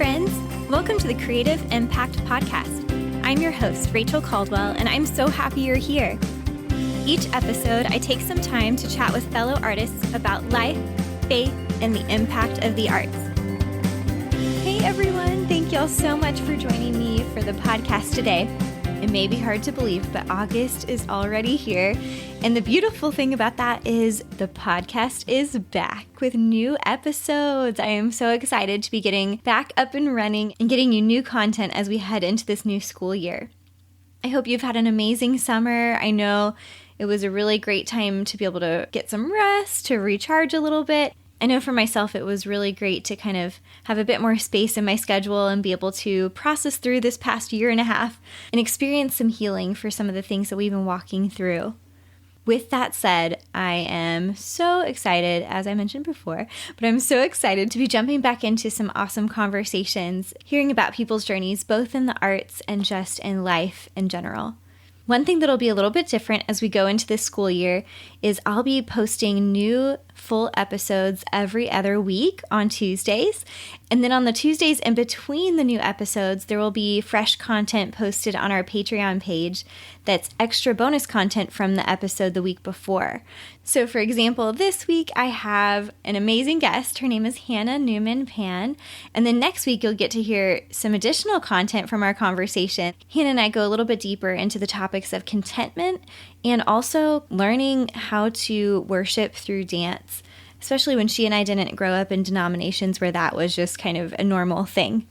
friends. Welcome to the Creative Impact Podcast. I'm your host, Rachel Caldwell, and I'm so happy you're here. Each episode, I take some time to chat with fellow artists about life, faith, and the impact of the arts. Hey everyone, thank y'all so much for joining me for the podcast today. It may be hard to believe, but August is already here. And the beautiful thing about that is the podcast is back with new episodes. I am so excited to be getting back up and running and getting you new content as we head into this new school year. I hope you've had an amazing summer. I know it was a really great time to be able to get some rest, to recharge a little bit. I know for myself, it was really great to kind of have a bit more space in my schedule and be able to process through this past year and a half and experience some healing for some of the things that we've been walking through. With that said, I am so excited, as I mentioned before, but I'm so excited to be jumping back into some awesome conversations, hearing about people's journeys, both in the arts and just in life in general. One thing that'll be a little bit different as we go into this school year is I'll be posting new full episodes every other week on Tuesdays. And then on the Tuesdays in between the new episodes, there will be fresh content posted on our Patreon page that's extra bonus content from the episode the week before. So for example, this week I have an amazing guest. Her name is Hannah Newman-Pan. And then next week you'll get to hear some additional content from our conversation. Hannah and I go a little bit deeper into the topics of contentment and also learning how to worship through dance, especially when she and I didn't grow up in denominations where that was just kind of a normal thing.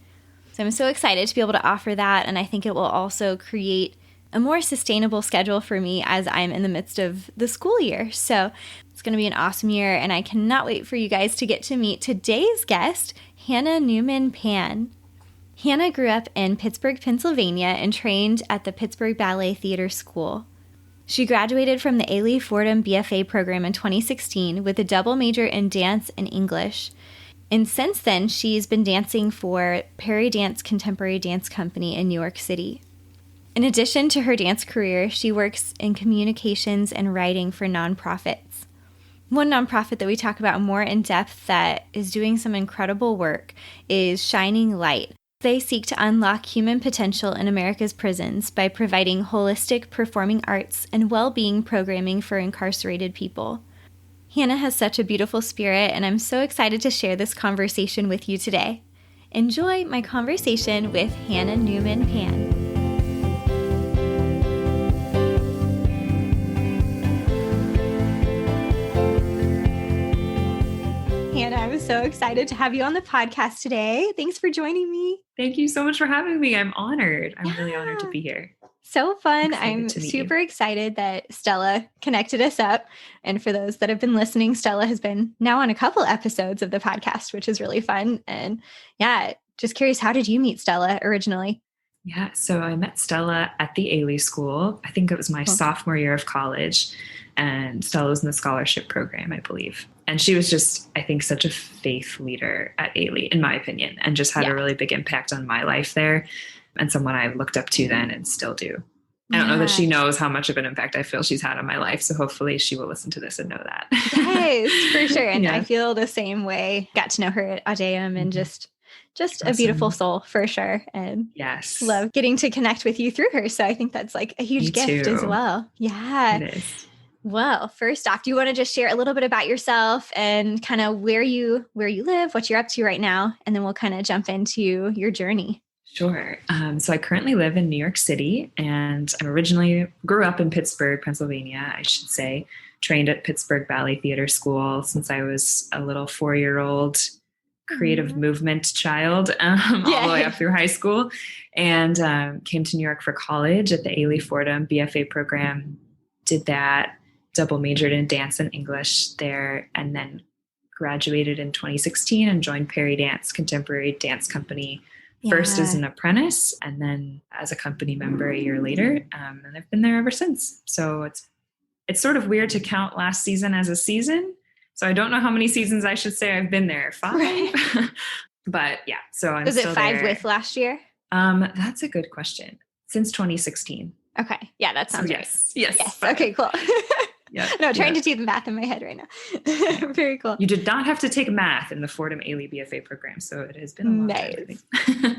So I'm so excited to be able to offer that, and I think it will also create a more sustainable schedule for me as I'm in the midst of the school year. So it's going to be an awesome year, and I cannot wait for you guys to get to meet today's guest, Hannah Newman-Pan. Hannah grew up in Pittsburgh, Pennsylvania, and trained at the Pittsburgh Ballet Theatre School. She graduated from the Ailey Fordham BFA program in 2016 with a double major in dance and English. And since then, she's been dancing for Peridance Contemporary Dance Company in New York City. In addition to her dance career, she works in communications and writing for nonprofits. One nonprofit that we talk about more in depth that is doing some incredible work is Shining Light. They seek to unlock human potential in America's prisons by providing holistic performing arts and well-being programming for incarcerated people. Hannah has such a beautiful spirit, and I'm so excited to share this conversation with you today. Enjoy my conversation with Hannah Newman-Pan. Hannah, I'm so excited to have you on the podcast today. Thanks for joining me. Thank you so much for having me. I'm honored. I'm really honored to be here. So fun. I'm super excited that Stella connected us up. And for those that have been listening, Stella has been now on a couple episodes of the podcast, which is really fun. And yeah, just curious, how did you meet Stella originally? Yeah, so I met Stella at the Ailey School. I think it was my sophomore year of college. And Stella was in the scholarship program, I believe. And she was just, I think, such a faith leader at Ailey, in my opinion, and just had a really big impact on my life there, and someone I looked up to then and still do. I don't know that she knows how much of an impact I feel she's had on my life, so hopefully she will listen to this and know that. Yes, for sure. And I feel the same way. Got to know her at Audeum, and just awesome. A beautiful soul for sure. And love getting to connect with you through her. So I think that's like a huge gift as well. Yeah. It is. Well, first off, do you want to just share a little bit about yourself and kind of where you live, what you're up to right now, and then we'll kind of jump into your journey. Sure. So I currently live in New York City, and I originally grew up in Pittsburgh, Pennsylvania, I should say, trained at Pittsburgh Ballet Theatre School since I was a little 4-year-old creative movement child all the way up through high school, and came to New York for college at the Ailey Fordham BFA program, did that, double majored in dance and English there, and then graduated in 2016 and joined Peridance Contemporary Dance Company, first as an apprentice and then as a company member a year later. And I've been there ever since. So it's sort of weird to count last season as a season. So I don't know how many seasons I should say I've been there. 5. Right. But yeah, so I'm still there. Was it 5 with last year? That's a good question. Since 2016. Okay. Yeah, that sounds right. Yes. Okay, cool. Yeah. No, trying to do the math in my head right now. Very cool. You did not have to take math in the Fordham Ailey BFA program, so it has been a long time, I think.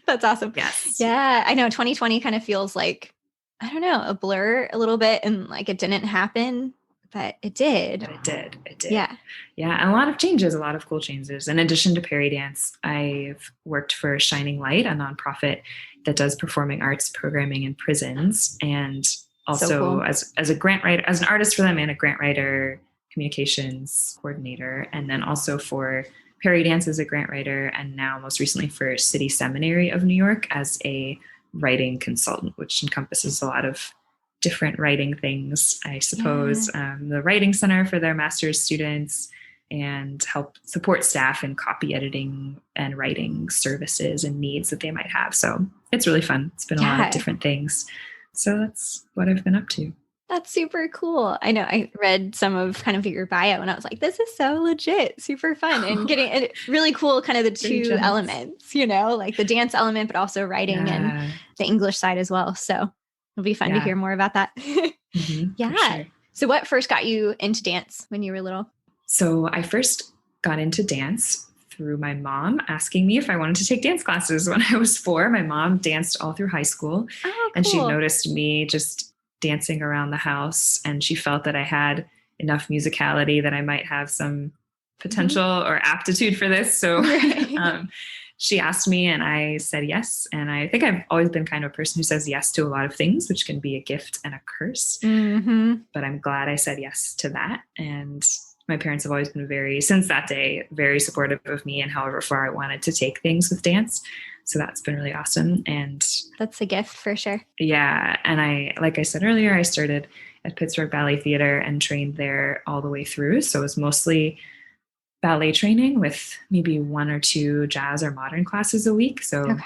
That's awesome. Yes. Yeah, I know 2020 kind of feels like, I don't know, a blur a little bit, and like it didn't happen, but it did. But it did. It did. Yeah. Yeah. And a lot of changes, a lot of cool changes. In addition to Peridance, I've worked for Shining Light, a nonprofit that does performing arts programming in prisons. And also So cool. as a grant writer, as an artist for them and a grant writer, communications coordinator, and then also for Peridance as a grant writer, and now most recently for City Seminary of New York as a writing consultant, which encompasses a lot of different writing things, I suppose. The writing center for their master's students, and help support staff in copy editing and writing services and needs that they might have. So it's really fun. It's been a lot of different things. So that's what I've been up to. That's super cool. I know I read some of kind of your bio and I was like, this is so legit, super fun, and getting it really cool, kind of the two elements, you know, like the dance element, but also writing and the English side as well. So it'll be fun to hear more about that. Sure. So what first got you into dance when you were little? So I first got into dance through my mom asking me if I wanted to take dance classes when I was 4. My mom danced all through high school. Oh, cool. And she noticed me just dancing around the house, and she felt that I had enough musicality that I might have some potential or aptitude for this. So she asked me and I said yes. And I think I've always been kind of a person who says yes to a lot of things, which can be a gift and a curse. But I'm glad I said yes to that. And my parents have always been since that day, very supportive of me and however far I wanted to take things with dance. So that's been really awesome. And that's a gift for sure. Yeah. And like I said earlier, I started at Pittsburgh Ballet Theatre and trained there all the way through. So it was mostly ballet training with maybe 1 or 2 jazz or modern classes a week. So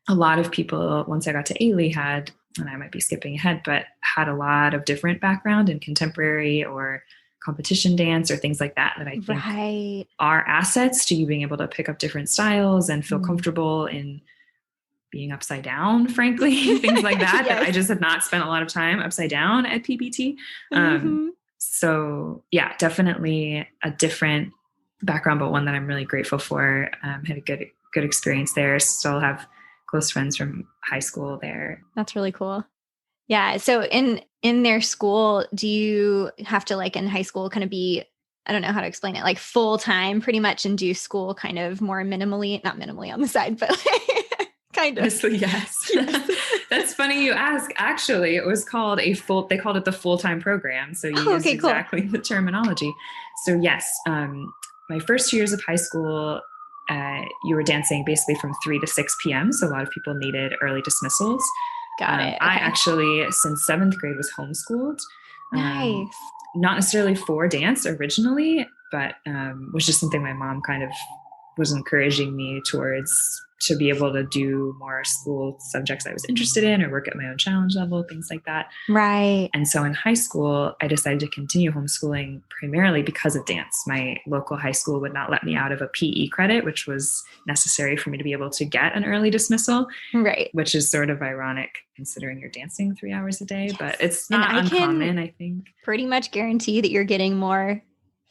a lot of people, once I got to Ailey, had, and I might be skipping ahead, but had a lot of different background in contemporary or competition dance or things like that I think are assets to you being able to pick up different styles and feel comfortable in being upside down, frankly, things like that, that I just had not spent a lot of time upside down at PBT. So yeah, definitely a different background, but one that I'm really grateful for. Had a good experience there. Still have close friends from high school there. That's really cool. Yeah. So in their school, do you have to, like in high school, kind of be, I don't know how to explain it, like full time pretty much, and do school kind of more minimally, not minimally on the side, but kind of. Yes. That's funny you ask. Actually, it was called they called it the full-time program. So you used exactly the terminology. So yes, my first 2 years of high school, you were dancing basically from 3 to 6 p.m. So a lot of people needed early dismissals. Got it. Okay. I actually, since 7th grade, was homeschooled. Nice. Not necessarily for dance originally, but was just something my mom kind of was encouraging me towards, to be able to do more school subjects I was interested in or work at my own challenge level, things like that. Right. And so in high school, I decided to continue homeschooling primarily because of dance. My local high school would not let me out of a PE credit, which was necessary for me to be able to get an early dismissal. Right. Which is sort of ironic considering you're dancing 3 hours a day, but it's not uncommon, I think. Pretty much guarantee that you're getting more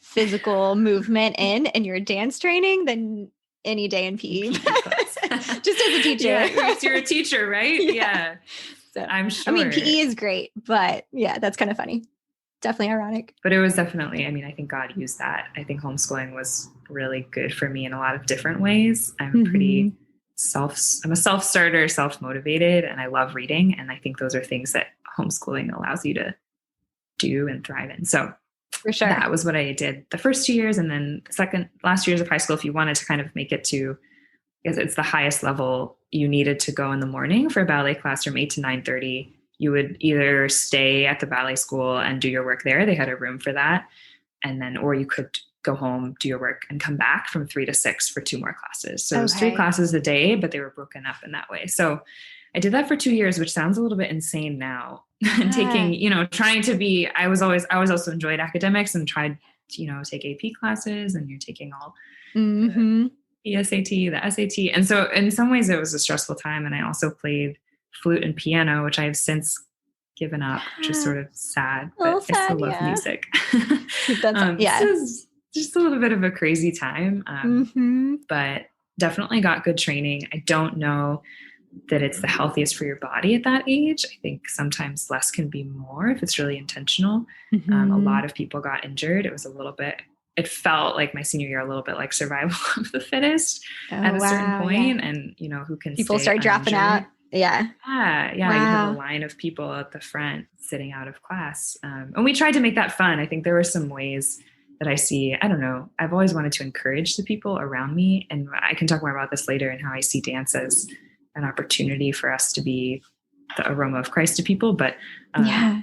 physical movement in your dance training than any day in PE. Just as a teacher. Yeah, you're a teacher, right? Yeah. So I'm sure. I mean, PE is great, but yeah, that's kind of funny. Definitely ironic. But it was definitely, I mean, I think God used that. I think homeschooling was really good for me in a lot of different ways. I'm I'm a self-starter, self-motivated, and I love reading. And I think those are things that homeschooling allows you to do and thrive in. So for sure, that was what I did the first 2 years. And then the last 2 years of high school, if you wanted to kind of make it to, because it's the highest level, you needed to go in the morning for a ballet class from 8 to 9:30. You would either stay at the ballet school and do your work there. They had a room for that. And then, or you could go home, do your work, and come back from 3 to 6 for 2 more classes. So it was 3 classes a day, but they were broken up in that way. So I did that for 2 years, which sounds a little bit insane now. And taking, trying to be, I also enjoyed academics and tried to, take AP classes, and you're taking all the ESAT, the SAT. And so in some ways it was a stressful time. And I also played flute and piano, which I have since given up, which is sort of sad, A little but I still sad, love yeah. music. Yeah. This is just a little bit of a crazy time, but definitely got good training. I don't know that it's the healthiest for your body at that age. I think sometimes less can be more if it's really intentional. A lot of people got injured. It felt like my senior year, a little bit like survival of the fittest at a certain point. Yeah. And, who can People stay start dropping out. Yeah. Yeah. You have a line of people at the front sitting out of class. And we tried to make that fun. I think there were some ways that I see, I don't know, I've always wanted to encourage the people around me. And I can talk more about this later and how I see dance as an opportunity for us to be the aroma of Christ to people. But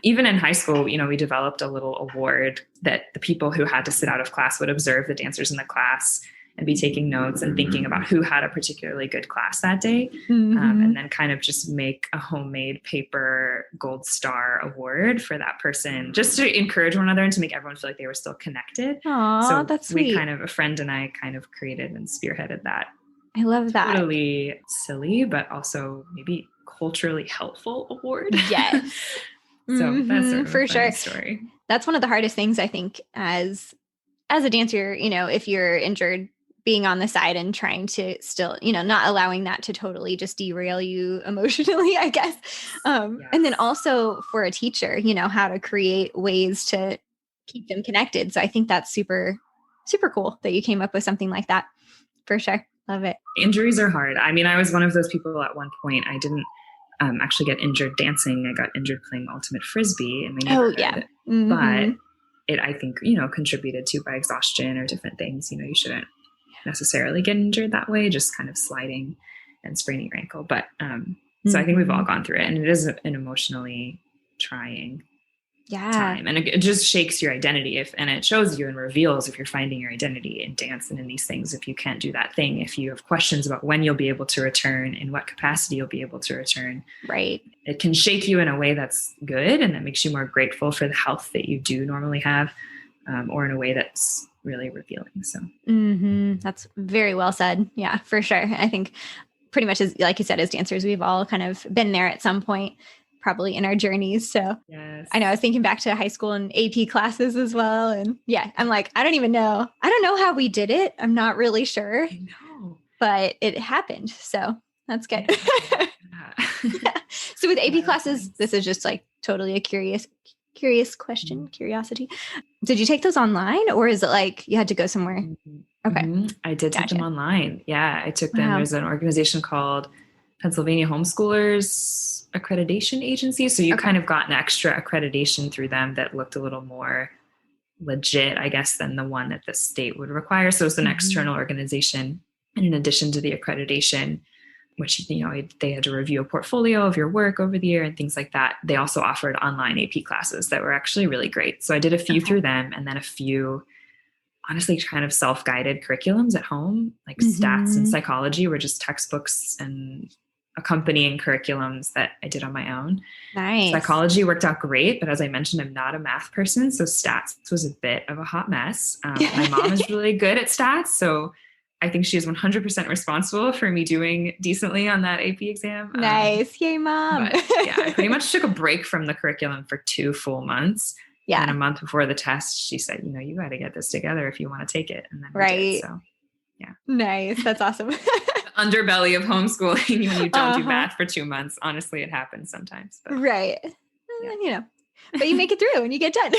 even in high school, we developed a little award that the people who had to sit out of class would observe the dancers in the class and be taking notes and thinking about who had a particularly good class that day. And then kind of just make a homemade paper gold star award for that person, just to encourage one another and to make everyone feel like they were still connected. Aw, that's sweet. A friend and I kind of created and spearheaded that. I love that. Totally silly, but also maybe culturally helpful award. Yes. So that's sort of for a sure. story. That's one of the hardest things, I think, as a dancer, if you're injured, being on the side and trying to still, not allowing that to totally just derail you emotionally, I guess. And then also for a teacher, how to create ways to keep them connected. So I think that's super, super cool that you came up with something like that. For sure. Love it. Injuries are hard. I mean, I was one of those people at one point. I didn't actually get injured dancing. I got injured playing ultimate frisbee in my neighborhood. But it, I think, contributed to by exhaustion or different things. You shouldn't necessarily get injured that way, just kind of sliding and spraining your ankle. But so I think we've all gone through it, and it is an emotionally trying time, and it just shakes your identity and it shows you and reveals if you're finding your identity in dance and in these things. If you can't do that thing, if you have questions about when you'll be able to return, in what capacity you'll be able to return, right, it can shake you in a way that's good and that makes you more grateful for the health that you do normally have, or in a way that's really revealing. So that's very well said. Yeah, for sure. I think pretty much, as like you said, as dancers, we've all kind of been there at some point, probably in our journeys. So I know I was thinking back to high school and AP classes as well. And I'm like, I don't know how we did it. I'm not really sure, but it happened. So that's good. So with AP classes, this is just like totally a curious question, curiosity. Did you take those online, or is it like you had to go somewhere? Okay. I did take them online. Yeah. I took them. There's an organization called Pennsylvania Homeschoolers Accreditation Agency. So you kind of got an extra accreditation through them that looked a little more legit, I guess, than the one that the state would require. So it's an external organization. And in addition to the accreditation, which, they had to review a portfolio of your work over the year and things like that, they also offered online AP classes that were actually really great. So I did a few through them, and then a few, honestly, kind of self-guided curriculums at home, like stats and psychology were just textbooks and accompanying curriculums that I did on my own. Nice. Psychology worked out great, but as I mentioned, I'm not a math person, so stats was a bit of a hot mess. My mom is really good at stats, so I think she is 100% responsible for me doing decently on that AP exam. Nice. Yay, Mom. But I pretty much took a break from the curriculum for 2 full months. Yeah. And a month before the test, she said, you got to get this together if you want to take it. And then we did, so yeah. Nice. That's awesome. The underbelly of homeschooling when you don't do math for 2 months. Honestly, it happens sometimes. But, right. But you make it through and you get done.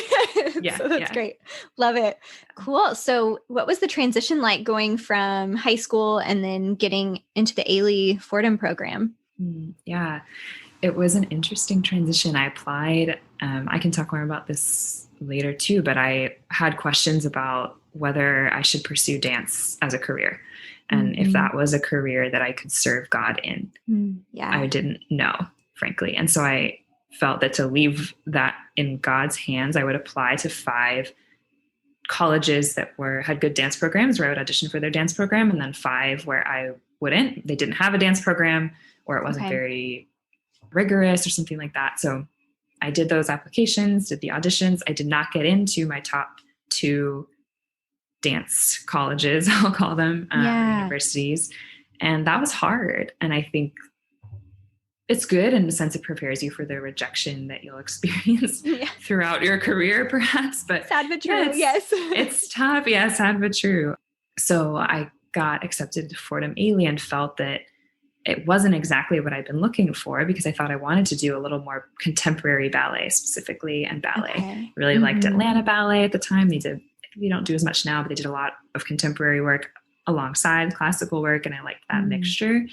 So that's great. Love it. Cool. So what was the transition like going from high school and then getting into the Ailey Fordham program? Yeah, it was an interesting transition. I applied. I can talk more about this later too, but I had questions about whether I should pursue dance as a career and if that was a career that I could serve God in. I didn't know, frankly. And so I felt that to leave that in God's hands, I would apply to 5 colleges that had good dance programs where I would audition for their dance program, and then 5 where I wouldn't. They didn't have a dance program, or it wasn't very rigorous or something like that. So I did those applications, did the auditions. I did not get into my top 2 dance colleges, I'll call them, universities. And that was hard. And I think it's good in the sense it prepares you for the rejection that you'll experience throughout your career, perhaps. But sad but true. It's tough. Yeah, sad but true. So I got accepted to Fordham Ailey and felt that it wasn't exactly what I'd been looking for, because I thought I wanted to do a little more contemporary ballet specifically, and ballet. Okay. Really liked Atlanta Ballet at the time. They don't do as much now, but they did a lot of contemporary work alongside classical work, and I liked that mixture.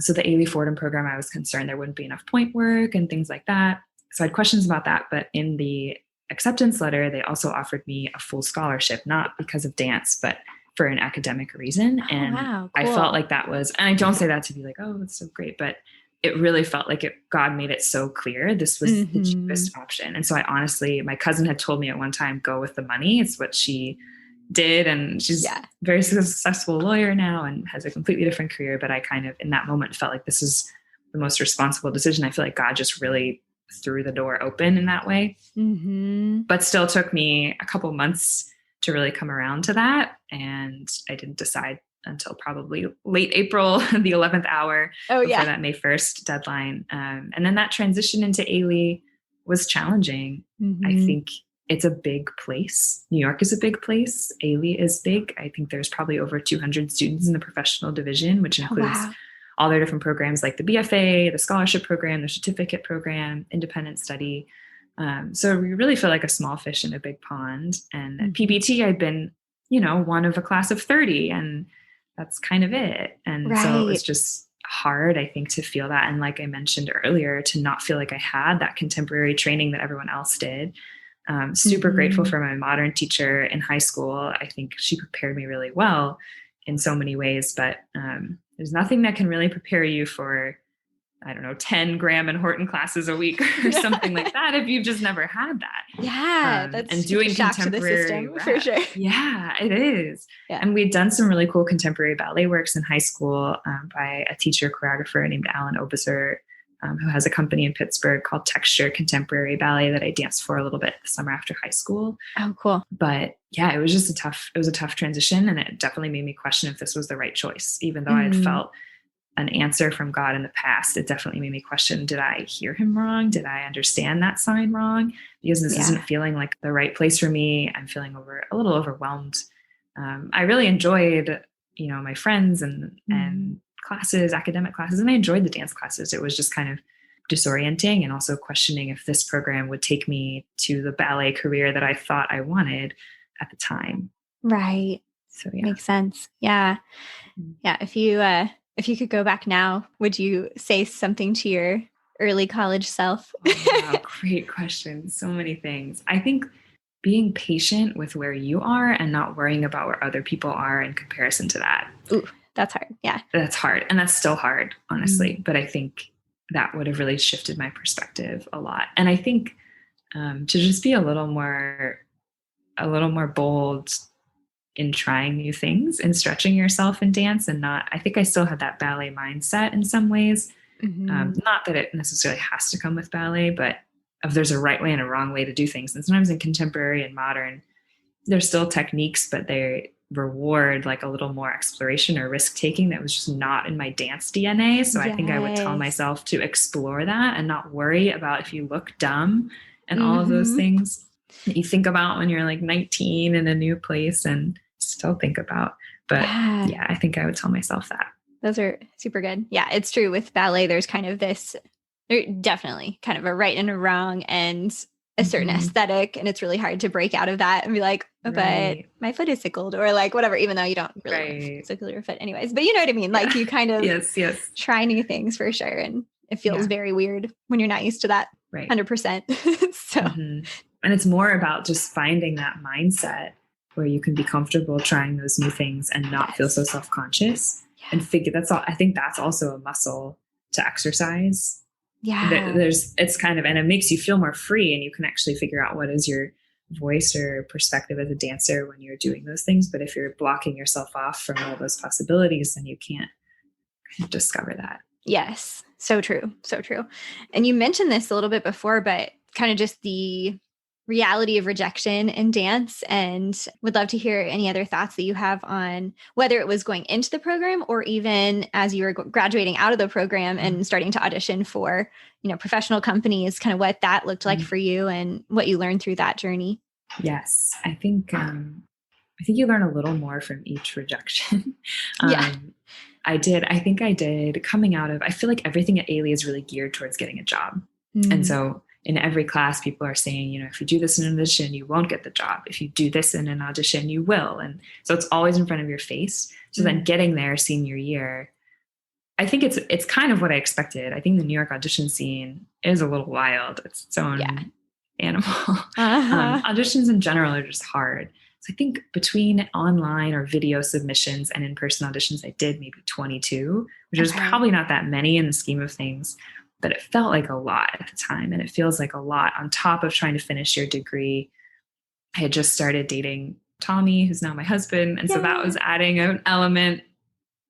So the Ailey Fordham program, I was concerned there wouldn't be enough point work and things like that. So I had questions about that. But in the acceptance letter, they also offered me a full scholarship, not because of dance, but for an academic reason. And wow, cool. I felt like that was, and I don't say that to be like, oh, that's so great, but it really felt like God made it so clear this was the cheapest option. And so I honestly, my cousin had told me at one time, go with the money. It's what she did. And she's a very successful lawyer now and has a completely different career. But I kind of, in that moment, felt like this is the most responsible decision. I feel like God just really threw the door open in that way. But still took me a couple months to really come around to that. And I didn't decide until probably late April, the 11th hour before that May 1st deadline. And then that transition into Ailey was challenging. I think it's a big place. New York is a big place. Ailey is big. I think there's probably over 200 students in the professional division, which includes all their different programs like the BFA, the scholarship program, the certificate program, independent study. So we really feel like a small fish in a big pond. And at PBT, I'd been, one of a class of 30, and that's kind of it. And so it was just hard, I think, to feel that. And like I mentioned earlier, to not feel like I had that contemporary training that everyone else did. Super grateful for my modern teacher in high school. I think she prepared me really well in so many ways, but there's nothing that can really prepare you for, 10 Graham and Horton classes a week or something like that if you've just never had that. Yeah, that's and doing shock contemporary to the system, for sure. Yeah, it is. Yeah. And we'd done some really cool contemporary ballet works in high school by a teacher choreographer named Alan Obeser, who has a company in Pittsburgh called Texture Contemporary Ballet that I danced for a little bit the summer after high school. Oh, cool. But yeah, it was just a tough transition. And it definitely made me question if this was the right choice. Even though I had felt an answer from God in the past, it definitely made me question, did I hear him wrong? Did I understand that sign wrong? Because this isn't feeling like the right place for me. I'm feeling a little overwhelmed. I really enjoyed, my friends and classes, academic classes, and I enjoyed the dance classes. It was just kind of disorienting, and also questioning if this program would take me to the ballet career that I thought I wanted at the time. Right. So yeah. Makes sense. Yeah. Yeah. If you could go back now, would you say something to your early college self? Wow, great question. So many things. I think being patient with where you are and not worrying about where other people are in comparison to that. Ooh, that's hard. Yeah. That's hard. And that's still hard, honestly. But I think that would have really shifted my perspective a lot. And I think to just be a little more bold in trying new things and stretching yourself in dance, and I think I still had that ballet mindset in some ways. Not that it necessarily has to come with ballet, but if there's a right way and a wrong way to do things. And sometimes in contemporary and modern, there's still techniques, but they reward like a little more exploration or risk taking that was just not in my dance DNA. So I think I would tell myself to explore that and not worry about if you look dumb and all of those things that you think about when you're like 19 in a new place and still think about. But yeah, I think I would tell myself that. Those are super good. Yeah, it's true. With ballet, there's kind of definitely kind of a right and a wrong and a certain aesthetic. And it's really hard to break out of that and be like, but my foot is sickled or like whatever, even though you don't really sickle your foot anyways. But you know what I mean? Like you kind of try new things for sure. And it feels very weird when you're not used to that 100%. So, and it's more about just finding that mindset where you can be comfortable trying those new things and not feel so self-conscious and figure I think that's also a muscle to exercise. Yeah. It's kind of, and it makes you feel more free, and you can actually figure out what is your voice or perspective as a dancer when you're doing those things. But if you're blocking yourself off from all those possibilities, then you can't discover that. Yes. So true. So true. And you mentioned this a little bit before, but kind of just the reality of rejection in dance, and would love to hear any other thoughts that you have on whether it was going into the program or even as you were graduating out of the program and starting to audition for, professional companies, kind of what that looked like for you and what you learned through that journey. Yes, I think you learn a little more from each rejection. Yeah. I think I did coming out of, I feel like everything at Ailey is really geared towards getting a job. And so in every class, people are saying, if you do this in an audition, you won't get the job. If you do this in an audition, you will. And so it's always in front of your face. So then getting there senior year, I think it's kind of what I expected. I think the New York audition scene is a little wild. It's its own animal. Auditions in general are just hard. So I think between online or video submissions and in-person auditions, I did maybe 22, which is probably not that many in the scheme of things, but it felt like a lot at the time. And it feels like a lot on top of trying to finish your degree. I had just started dating Tommy, who's now my husband. And so that was adding an element.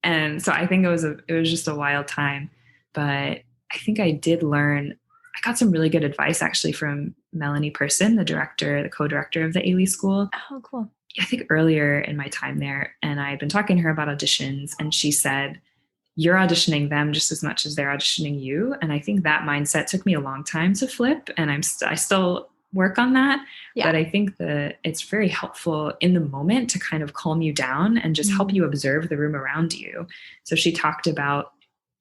And so I think it was just a wild time, but I think I did learn. I got some really good advice actually from Melanie Person, the co-director of the Ailey School. Oh, cool. I think earlier in my time there, and I had been talking to her about auditions, and she said, you're auditioning them just as much as they're auditioning you. And I think that mindset took me a long time to flip, and I still work on that. Yeah. But I think that it's very helpful in the moment to kind of calm you down and just help you observe the room around you. So she talked about,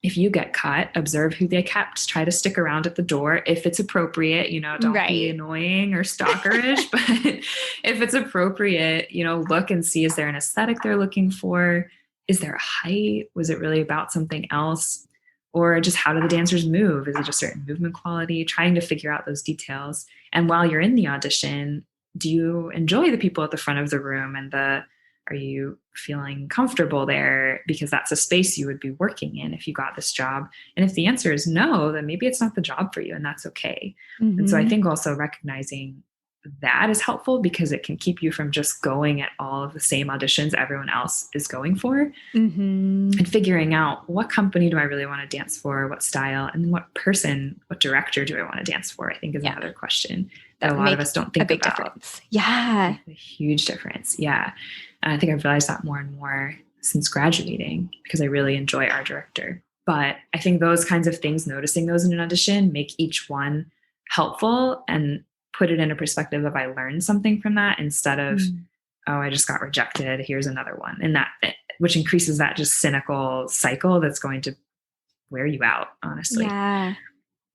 if you get cut, observe who they kept. Try to stick around at the door if it's appropriate. Don't be annoying or stalkerish. But if it's appropriate, look and see, is there an aesthetic they're looking for? Is there a height? Was it really about something else? Or just how do the dancers move? Is it just certain movement quality? Trying to figure out those details. And while you're in the audition, do you enjoy the people at the front of the room and are you feeling comfortable there because that's a space you would be working in if you got this job? And if the answer is no, then maybe it's not the job for you, and that's okay. And so I think also recognizing that is helpful because it can keep you from just going at all of the same auditions everyone else is going for, and figuring out what company do I really want to dance for, what style, and what director do I want to dance for, I think is another question that a lot of us don't think about. Difference. Yeah. A huge difference. Yeah. And I think I've realized that more and more since graduating because I really enjoy our director. But I think those kinds of things, noticing those in an audition, make each one helpful and put it in a perspective of I learned something from that instead of, I just got rejected. Here's another one. And that, which increases that just cynical cycle that's going to wear you out, honestly. Yeah.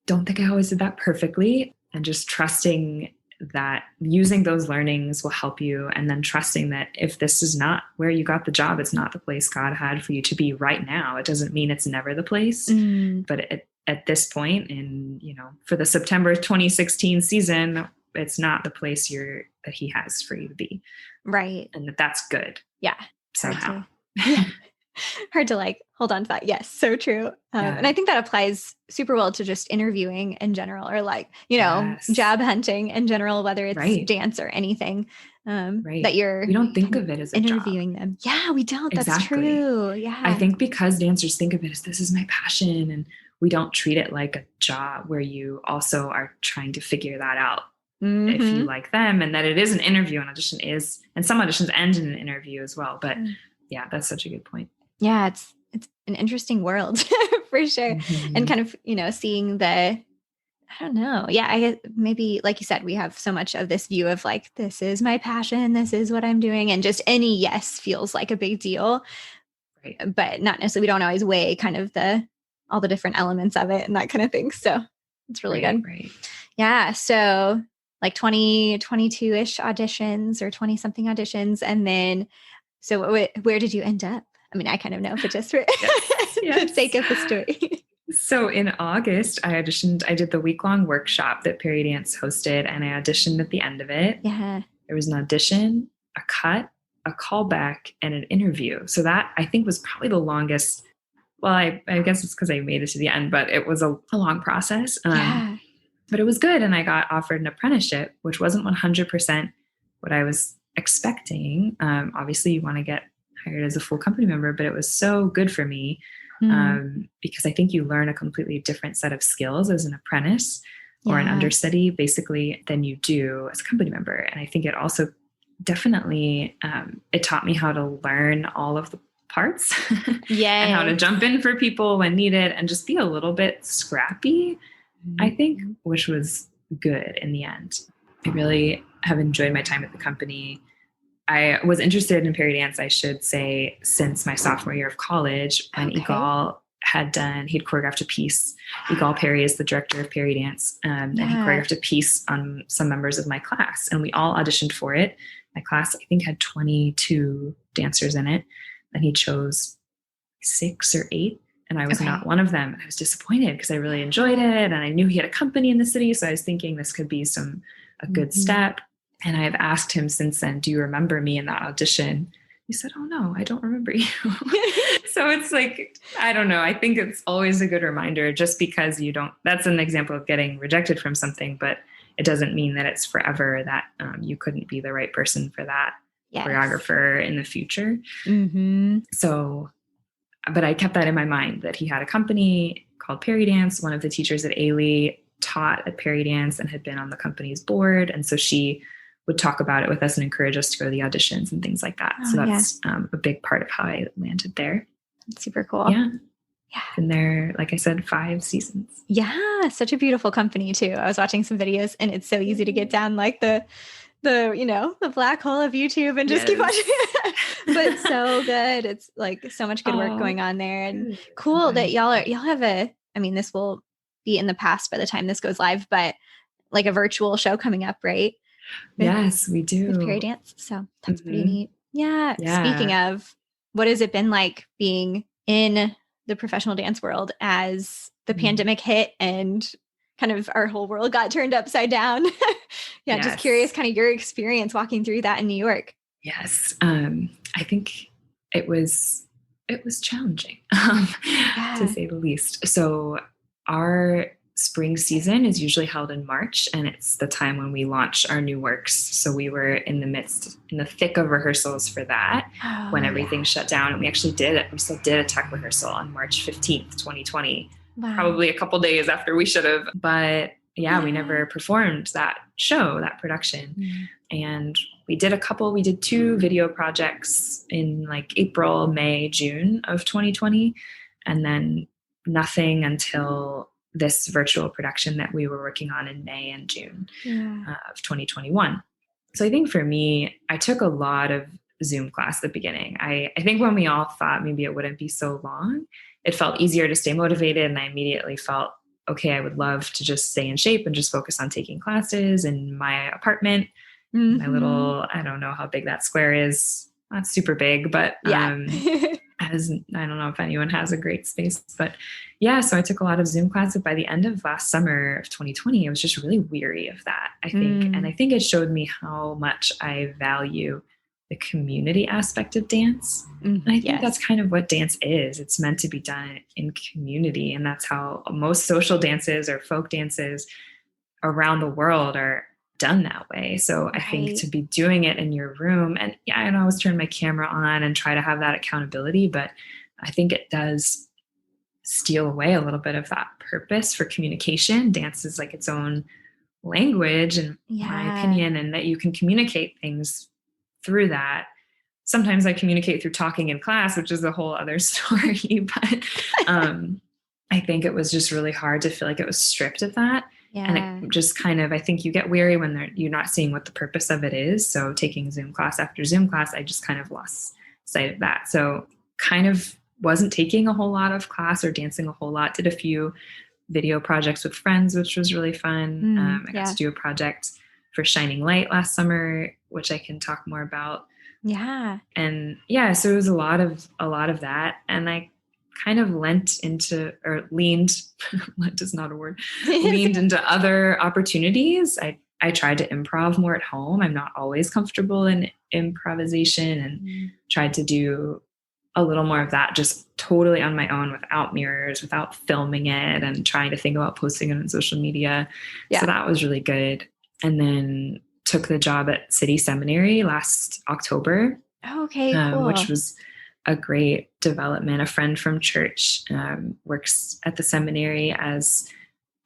Don't think I always did that perfectly, and just trusting that using those learnings will help you. And then trusting that if this is not where you got the job, it's not the place God had for you to be right now. It doesn't mean it's never the place, but at this point in, for the September 2016 season, it's not the place that he has for you to be. Right. And that's good. Yeah. Somehow. Hard to hold on to that. Yes. So true. And I think that applies super well to just interviewing in general, or job hunting in general, whether it's dance or anything, that we don't think of it as interviewing them. Yeah, we don't. Exactly. That's true. Yeah. I think because dancers think of it as this is my passion, and we don't treat it like a job where you also are trying to figure that out if you like them, and that it is an interview. And audition is, and some auditions end in an interview as well. But yeah, that's such a good point. Yeah, it's an interesting world for sure. And kind of, seeing I don't know. Yeah, I guess maybe like you said, we have so much of this view of this is my passion, this is what I'm doing. And just any yes feels like a big deal, right? But not necessarily, we don't always weigh kind of all the different elements of it and that kind of thing. So it's really good. Right. Yeah. So 22-ish auditions or 20 something auditions. And then, so where did you end up? I mean, I kind of know, but just for the sake of the story. So in August, I did the week-long workshop that Peridance hosted, and I auditioned at the end of it. Yeah. There was an audition, a cut, a callback, and an interview. So that, I think, was probably the longest. Well, I guess it's because I made it to the end, but it was a long process. But it was good, and I got offered an apprenticeship, which wasn't 100% what I was expecting. Obviously, you want to get hired as a full company member, but it was so good for me because I think you learn a completely different set of skills as an apprentice. or an understudy basically than you do as a company member. And I think it also definitely, it taught me how to learn all of the parts and how to jump in for people when needed and just be a little bit scrappy, I think, which was good in the end. I really have enjoyed my time at the company. I was interested in Peridance, I should say, since my sophomore year of college, when Igal he'd choreographed a piece. Igal Perry is the director of Peridance, and he choreographed a piece on some members of my class, and we all auditioned for it. My class, I think, had 22 dancers in it, and he chose 6 or 8, and I was not one of them. I was disappointed because I really enjoyed it, and I knew he had a company in the city, so I was thinking this could be a good step. And I've asked him since then, do you remember me in that audition? He said, oh no, I don't remember you. So it's like, I don't know. I think it's always a good reminder, just because that's an example of getting rejected from something, but it doesn't mean that it's forever, that you couldn't be the right person for that choreographer in the future. So, but I kept that in my mind, that he had a company called Peridance. One of the teachers at Ailey taught at Peridance and had been on the company's board. And so she would talk about it with us and encourage us to go to the auditions and things like that. So that's a big part of how I landed there. That's super cool. Yeah. Been there, like I said, 5 seasons. Yeah. Such a beautiful company too. I was watching some videos, and it's so easy to get down like the black hole of YouTube and just keep watching it. But so good. It's like so much good work going on there, and cool that y'all have this will be in the past by the time this goes live, but like a virtual show coming up, right? Yes, we do. With Peridance. So that's pretty neat. Yeah. Speaking of, what has it been like being in the professional dance world as the pandemic hit and kind of our whole world got turned upside down? Just curious kind of your experience walking through that in New York. Yes. I think it was challenging, to say the least. So our spring season is usually held in March, and it's the time when we launch our new works. So we were in the thick of rehearsals for that when everything shut down. And we actually we still did a tech rehearsal on March 15th, 2020, probably a couple days after we should have. But we never performed that show, that production. And we did 2 video projects in like April, May, June of 2020. And then nothing until this virtual production that we were working on in May and June of 2021. So I think for me, I took a lot of Zoom class at the beginning. I think when we all thought maybe it wouldn't be so long, it felt easier to stay motivated. And I immediately felt, okay, I would love to just stay in shape and just focus on taking classes in my apartment. My little, I don't know how big that square is. Not super big, but I don't know if anyone has a great space, but so I took a lot of Zoom classes. By the end of last summer of 2020, I was just really weary of that, I think. And I think it showed me how much I value the community aspect of dance. And I think that's kind of what dance is. It's meant to be done in community. And that's how most social dances or folk dances around the world are done that way. So I think to be doing it in your room, and I always turn my camera on and try to have that accountability, but I think it does steal away a little bit of that purpose for communication. Dance is like its own language, in my opinion, and that you can communicate things through that. Sometimes I communicate through talking in class, which is a whole other story, but I think it was just really hard to feel like it was stripped of that. And it just kind of, I think you get weary when you're not seeing what the purpose of it is. So taking Zoom class after Zoom class, I just kind of lost sight of that. So kind of wasn't taking a whole lot of class or dancing a whole lot. Did a few video projects with friends, which was really fun. I got to do a project for Shining Light last summer, which I can talk more about. And so it was a lot of that. And I kind of leaned, lent is not a word, leaned into other opportunities. I tried to improv more at home. I'm not always comfortable in improvisation, and tried to do a little more of that just totally on my own, without mirrors, without filming it, and trying to think about posting it on social media. So that was really good. And then took the job at City Seminary last October. Cool. Which was a great development. A friend from church works at the seminary as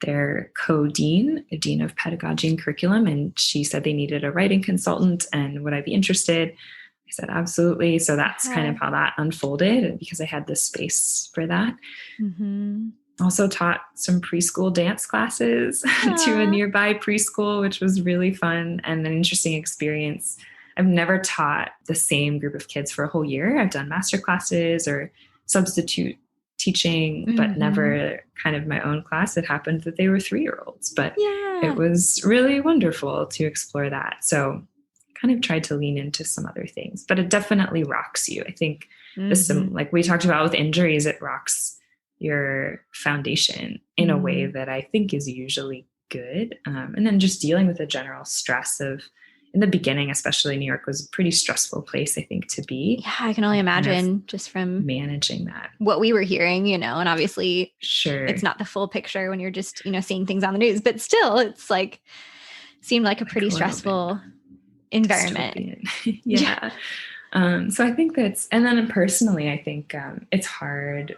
their co-dean, a dean of pedagogy and curriculum, and she said they needed a writing consultant and would I be interested? I said, absolutely. So that's kind of how that unfolded because I had the space for that. Mm-hmm. Also taught some preschool dance classes to a nearby preschool, which was really fun and an interesting experience. I've never taught the same group of kids for a whole year. I've done master classes or substitute teaching, but never kind of my own class. It happened that they were 3-year-olds, but it was really wonderful to explore that. So kind of tried to lean into some other things, but it definitely rocks you. I think like we talked about with injuries, it rocks your foundation in a way that I think is usually good. And then just dealing with the general stress of, in the beginning, especially New York was a pretty stressful place, I think, to be. Yeah, I can only imagine just from managing that. What we were hearing, and obviously it's not the full picture when you're just, seeing things on the news, but still it's like, seemed like a pretty stressful environment. Yeah. So I think and then personally, I think it's hard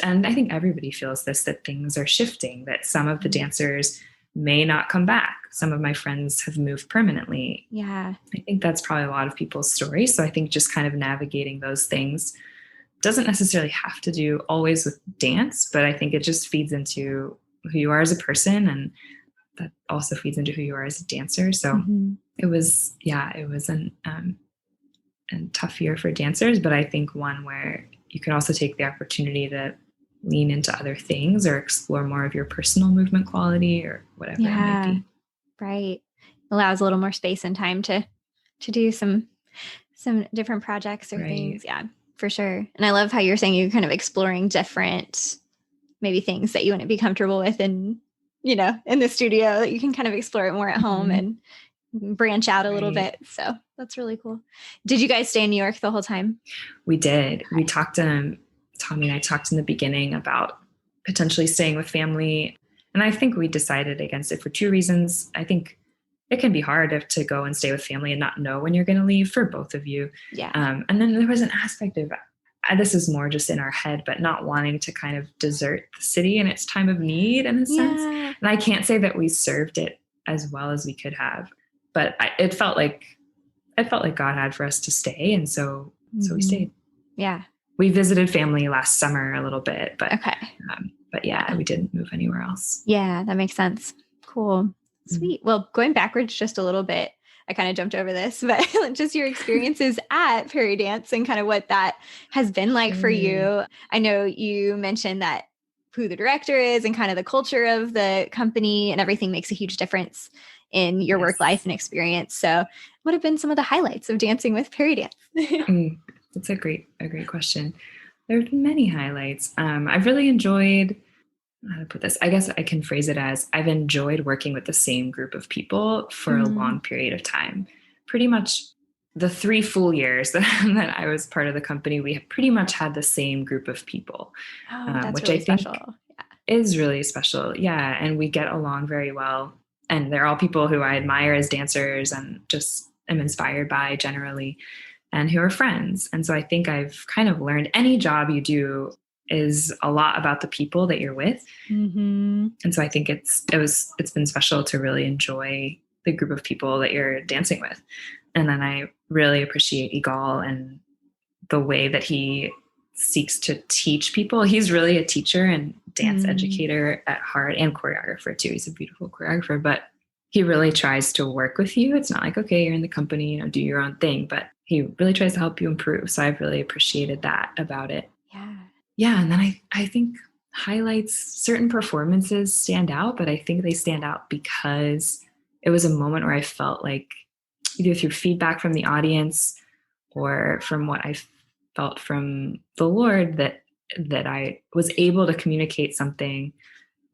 and I think everybody feels this, that things are shifting, that some of the dancers may not come back. Some of my friends have moved permanently. Yeah. I think that's probably a lot of people's stories. So I think just kind of navigating those things doesn't necessarily have to do always with dance, but I think it just feeds into who you are as a person. And that also feeds into who you are as a dancer. So it was a tough year for dancers, but I think one where you can also take the opportunity to lean into other things or explore more of your personal movement quality or whatever it might be. Right. Allows a little more space and time to do some different projects or things. Yeah, for sure. And I love how you're saying you're kind of exploring different maybe things that you wouldn't be comfortable with in the studio, that you can kind of explore it more at home and branch out a little bit. So that's really cool. Did you guys stay in New York the whole time? We did. We talked Tommy and I talked in the beginning about potentially staying with family. And I think we decided against it for 2 reasons. I think it can be hard to go and stay with family and not know when you're going to leave for both of you. Yeah. And then there was an aspect of, this is more just in our head, but not wanting to kind of desert the city in its time of need in a sense. And I can't say that we served it as well as we could have, but it felt like God had for us to stay. And so we stayed. Yeah. We visited family last summer a little bit, but we didn't move anywhere else. Yeah, that makes sense. Cool. Sweet. Well, going backwards just a little bit, I kind of jumped over this, but just your experiences at Peridance and kind of what that has been like for you. I know you mentioned that who the director is and kind of the culture of the company and everything makes a huge difference in your work life and experience. So what have been some of the highlights of dancing with Peridance? That's a great question. There have been many highlights. I've really enjoyed, how to put this, I guess I can phrase it as I've enjoyed working with the same group of people for a long period of time. Pretty much the 3 full years that I was part of the company, we have pretty much had the same group of people, which really I think special. is really special. Yeah. And we get along very well. And they're all people who I admire as dancers and just am inspired by generally, and who are friends. And so I think I've kind of learned any job you do is a lot about the people that you're with. And so I think it's been special to really enjoy the group of people that you're dancing with. And then I really appreciate Igal and the way that he seeks to teach people. He's really a teacher and dance educator at heart, and choreographer too. He's a beautiful choreographer, but he really tries to work with you. It's not like, okay, you're in the company, do your own thing, but he really tries to help you improve. So I've really appreciated that about it. Yeah. And then I think highlights, certain performances stand out, but I think they stand out because it was a moment where I felt like either through feedback from the audience or from what I felt from the Lord that I was able to communicate something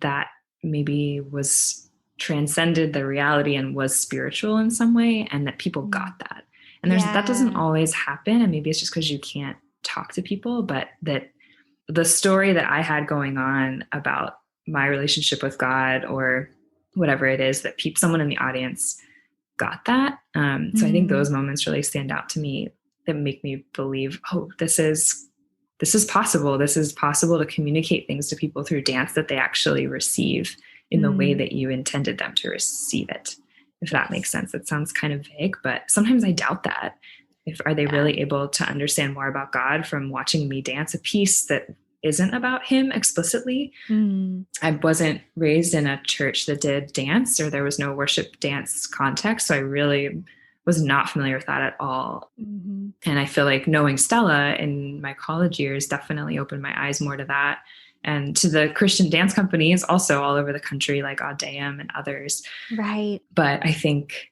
that maybe was transcended the reality and was spiritual in some way, and that people got that. And that doesn't always happen. And maybe it's just because you can't talk to people, but that the story that I had going on about my relationship with God or whatever it is, that someone in the audience got that. So I think those moments really stand out to me, that make me believe, this is possible. This is possible to communicate things to people through dance that they actually receive in the way that you intended them to receive it, if that makes sense. It sounds kind of vague, but sometimes I doubt that. Are they really able to understand more about God from watching me dance a piece that isn't about him explicitly? I wasn't raised in a church that did dance, or there was no worship dance context. So I really was not familiar with that at all. And I feel like knowing Stella in my college years definitely opened my eyes more to that, and to the Christian dance companies also all over the country, like Audeum and others. Right. But I think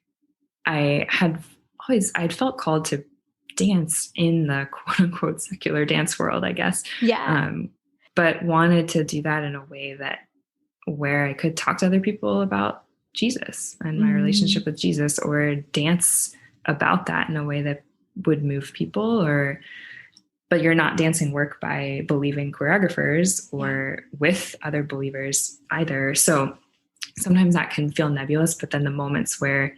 I'd felt called to dance in the quote unquote secular dance world, I guess. Yeah. But wanted to do that in a way where I could talk to other people about Jesus and my relationship with Jesus, or dance about that in a way that would move people. But you're not dancing work by believing choreographers or with other believers either. So sometimes that can feel nebulous, but then the moments where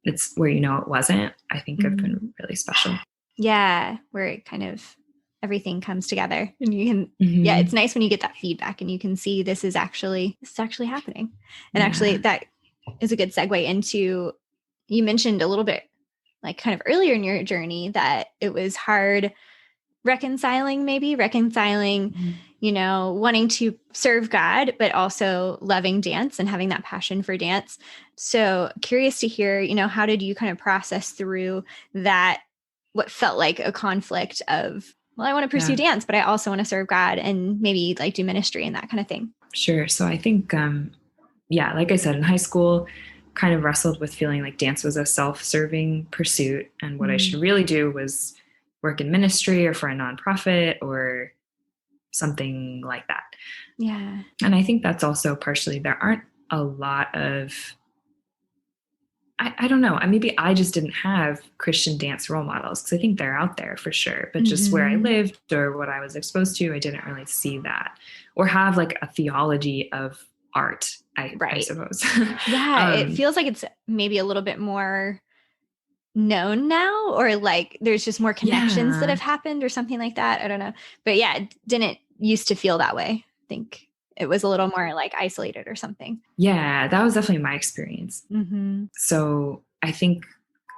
it wasn't, I think have been really special. Yeah, where it kind of everything comes together, and you can it's nice when you get that feedback and you can see this is actually happening. And actually that is a good segue into, you mentioned a little bit like kind of earlier in your journey that it was hard reconciling, wanting to serve God, but also loving dance and having that passion for dance. So curious to hear, how did you kind of process through that, what felt like a conflict of, well, I want to pursue dance, but I also want to serve God and maybe like do ministry and that kind of thing. Sure. So I think, like I said, in high school, kind of wrestled with feeling like dance was a self-serving pursuit. And what I should really do was work in ministry or for a nonprofit or something like that. Yeah. And I think that's also partially, there aren't a lot of, I don't know, maybe I just didn't have Christian dance role models, because I think they're out there for sure, but just where I lived or what I was exposed to, I didn't really see that or have like a theology of art, I suppose. Yeah. It feels like it's maybe a little bit more known now, or like there's just more connections that have happened or something like that. I don't know. But yeah, it didn't used to feel that way. I think it was a little more like isolated or something. Yeah, that was definitely my experience. So I think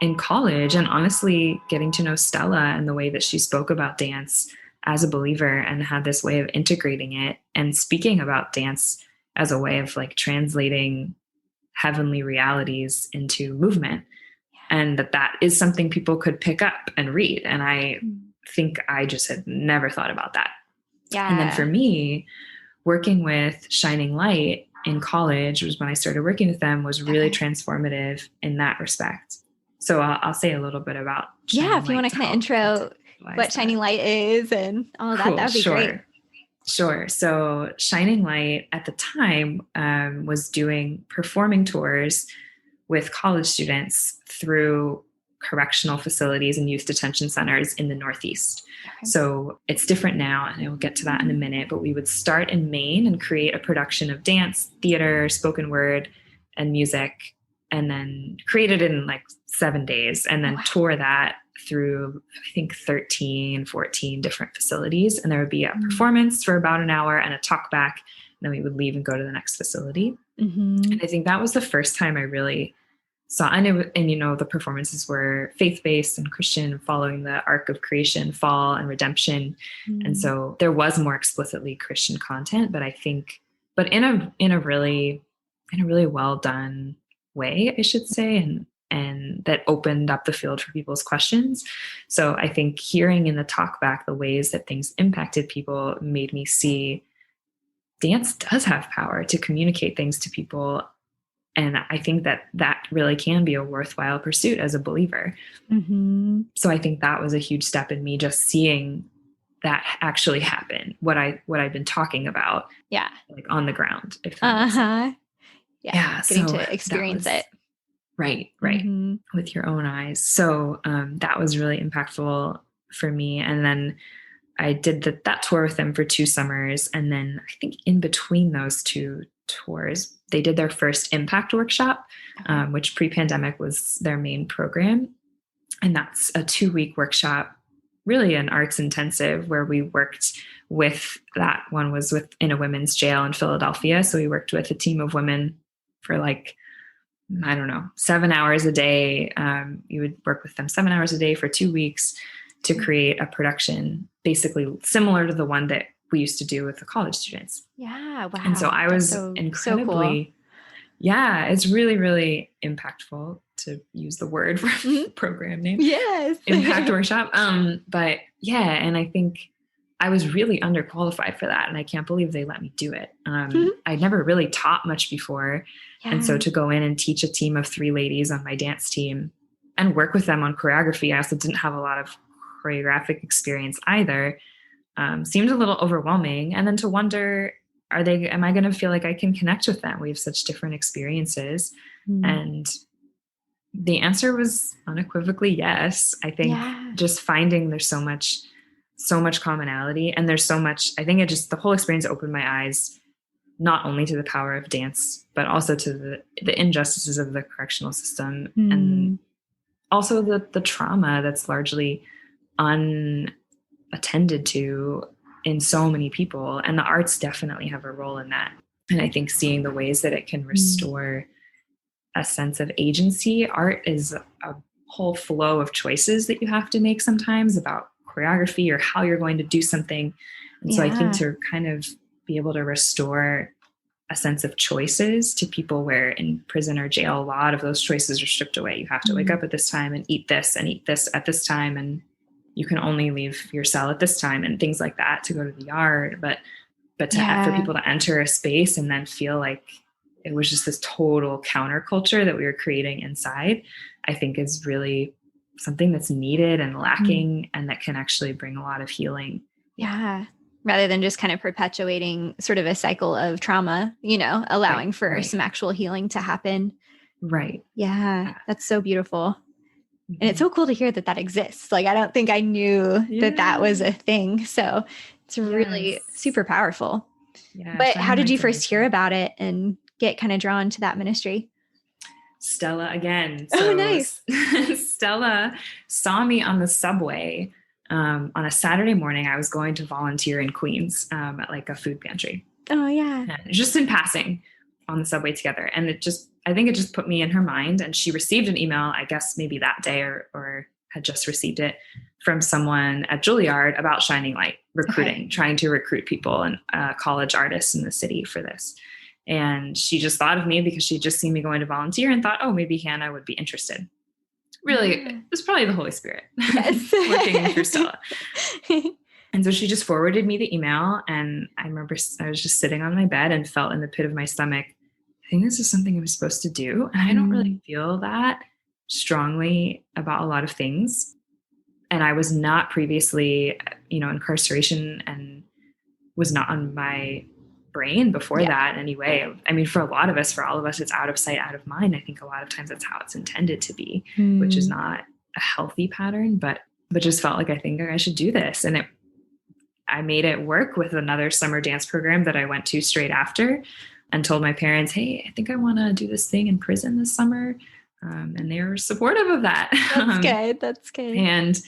in college, and honestly getting to know Stella and the way that she spoke about dance as a believer and had this way of integrating it and speaking about dance as a way of like translating heavenly realities into movement. And that is something people could pick up and read. And I think I just had never thought about that. Yeah. And then for me, working with Shining Light in college was when I started working with them, was really transformative in that respect. So I'll say a little bit about Shining if you want to kind of intro what Shining Light is and all of that, that would be great. Sure. So Shining Light at the time was doing performing tours with college students through correctional facilities and youth detention centers in the Northeast. Okay. So it's different now, and I will get to that in a minute, but we would start in Maine and create a production of dance, theater, spoken word, and music, and then create it in like 7 days, and then tour that through, I think, 14 different facilities. And there would be a performance for about an hour and a talk back. And then we would leave and go to the next facility. And I think that was the first time I really saw, and the performances were faith-based and Christian, following the arc of creation, fall, and redemption. And so there was more explicitly Christian content, but in a really well done way, I should say, and that opened up the field for people's questions. So I think hearing in the talk back the ways that things impacted people made me see dance does have power to communicate things to people. And I think that really can be a worthwhile pursuit as a believer. So I think that was a huge step in me, just seeing that actually happen, what I've been talking about, like on the ground. If that makes sense. Getting to experience it. Right. With your own eyes. So that was really impactful for me. And then I did that tour with them for 2 summers. And then I think in between those 2 tours, they did their first impact workshop, which pre-pandemic was their main program. And that's a 2-week workshop really an arts intensive where we worked with, that one was in a women's jail in Philadelphia. So we worked with a team of women for like, I don't know, 7 hours a day. You would work with them 7 hours a day for 2 weeks to create a production basically similar to the one that we used to do with the college students. Yeah. Wow. And so I was incredibly, so cool. Yeah, it's really, really impactful, to use the word for program name. Yes. Impact workshop. But yeah, and I think I was really underqualified for that. And I can't believe they let me do it. I'd never really taught much before. Yeah. And so to go in and teach a team of 3 ladies on my dance team and work with them on choreography, I also didn't have a lot of choreographic experience either, seemed a little overwhelming. And then to wonder, am I going to feel like I can connect with them? We have such different experiences. And the answer was unequivocally yes. I think just finding there's so much commonality, and there's so much, I think the whole experience opened my eyes, not only to the power of dance, but also to the injustices of the correctional system, and also the trauma that's largely unattended to in so many people. And the arts definitely have a role in that. And I think seeing the ways that it can restore a sense of agency. Art is a whole flow of choices that you have to make sometimes about choreography or how you're going to do something. And so I think to kind of be able to restore a sense of choices to people where in prison or jail, a lot of those choices are stripped away. You have to wake up at this time and eat this at this time. And you can only leave your cell at this time and things like that to go to the yard. But for people to enter a space and then feel like it was just this total counterculture that we were creating inside, I think is really something that's needed and lacking and that can actually bring a lot of healing. Yeah. Rather than just kind of perpetuating sort of a cycle of trauma, allowing for some actual healing to happen. Right. Yeah. That's so beautiful. And it's so cool to hear that exists. Like, I don't think I knew that was a thing. So it's really super powerful. Yeah. But how did you first hear about it and get kind of drawn to that ministry? Stella again. So nice. Stella saw me on the subway on a Saturday morning. I was going to volunteer in Queens at like a food pantry. Oh yeah. Just in passing on the subway together. And I think it just put me in her mind. And she received an email, I guess maybe that day or had just received it from someone at Juilliard about Shining Light recruiting, trying to recruit people and college artists in the city for this. And she just thought of me because she'd just seen me going to volunteer and thought, oh, maybe Hannah would be interested. Really, it was probably the Holy Spirit working through Stella. And so she just forwarded me the email. And I remember I was just sitting on my bed and felt in the pit of my stomach, I think this is something I'm supposed to do. And I don't really feel that strongly about a lot of things. And I was not previously, incarceration and was not on my brain before that anyway. I mean, for a lot of us, for all of us, it's out of sight, out of mind. I think a lot of times that's how it's intended to be, which is not a healthy pattern, but just felt like I think I should do this. And I made it work with another summer dance program that I went to straight after and told my parents, hey, I think I want to do this thing in prison this summer. And they were supportive of that. That's good. And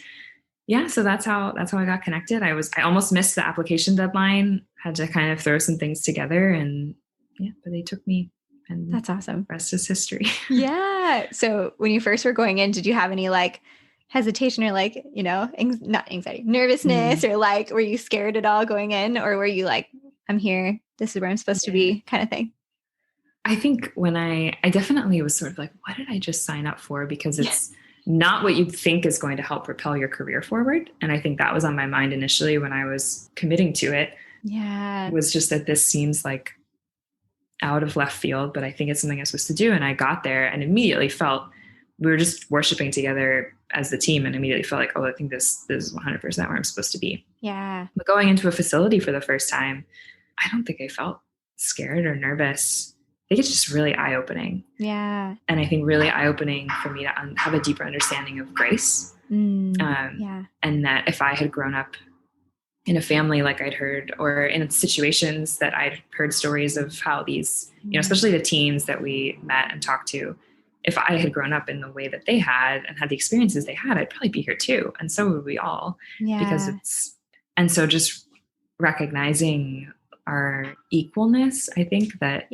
so that's how I got connected. I almost missed the application deadline, had to kind of throw some things together but they took me, and that's awesome. The rest is history. Yeah. So when you first were going in, did you have any like hesitation or like, not anxiety, nervousness or like, were you scared at all going in, or were you like, I'm here, this is where I'm supposed to be kind of thing? I think when I definitely was sort of like, what did I just sign up for? Because it's not what you think is going to help propel your career forward. And I think that was on my mind initially when I was committing to it. Yeah. It was just that this seems like out of left field, but I think it's something I'm supposed to do. And I got there and immediately felt, we were just worshiping together as the team and immediately felt like, oh, I think this is 100% where I'm supposed to be. Yeah. But going into a facility for the first time, I don't think I felt scared or nervous. I think it's just really eye-opening. Yeah. And I think really eye-opening for me to have a deeper understanding of grace. And that if I had grown up in a family like I'd heard, or in situations that I'd heard stories of how these, especially the teens that we met and talked to, if I had grown up in the way that they had and had the experiences they had, I'd probably be here too. And so would we all, because and so just recognizing our equalness, I think that.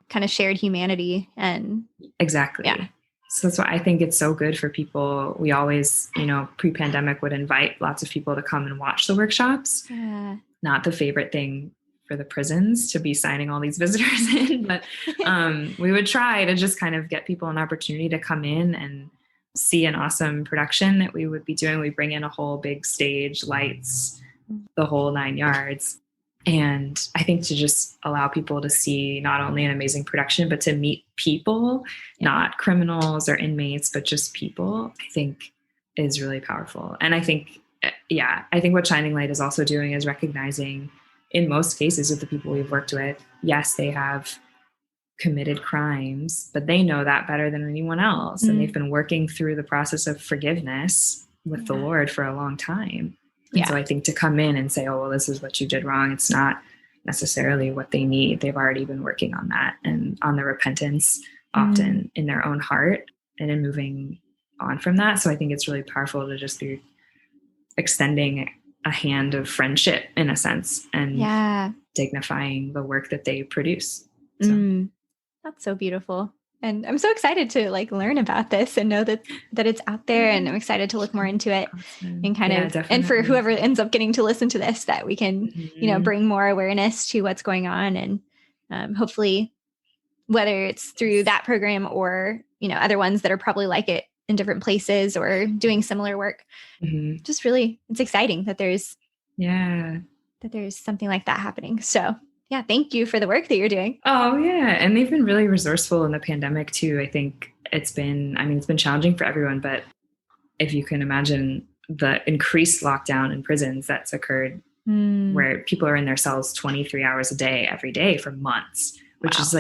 Kind of shared humanity and. Exactly. Yeah. So that's why I think it's so good for people. We always, pre-pandemic would invite lots of people to come and watch the workshops. Not the favorite thing for the prisons to be signing all these visitors in, but we would try to just kind of get people an opportunity to come in and see an awesome production that we would be doing. We bring in a whole big stage, lights, the whole 9 yards. And I think to just allow people to see not only an amazing production, but to meet people, not criminals or inmates, but just people, I think is really powerful. And I think what Shining Light is also doing is recognizing, in most cases with the people we've worked with, yes, they have committed crimes, but they know that better than anyone else. And they've been working through the process of forgiveness with the Lord for a long time. And so I think to come in and say, oh, well, this is what you did wrong, it's not necessarily what they need. They've already been working on that and on the repentance often in their own heart and in moving on from that. So I think it's really powerful to just be extending a hand of friendship in a sense and dignifying the work that they produce. So. That's so beautiful. And I'm so excited to learn about this and know that it's out there, and I'm excited to look more into it and kind of, definitely. And for whoever ends up getting to listen to this, that we can, bring more awareness to what's going on. And hopefully whether it's through that program or, other ones that are probably like it in different places or doing similar work, just really, it's exciting that there's something like that happening. So thank you for the work that you're doing. Oh, yeah. And they've been really resourceful in the pandemic too. I think it's been challenging for everyone, but if you can imagine the increased lockdown in prisons that's occurred where people are in their cells 23 hours a day, every day for months, which is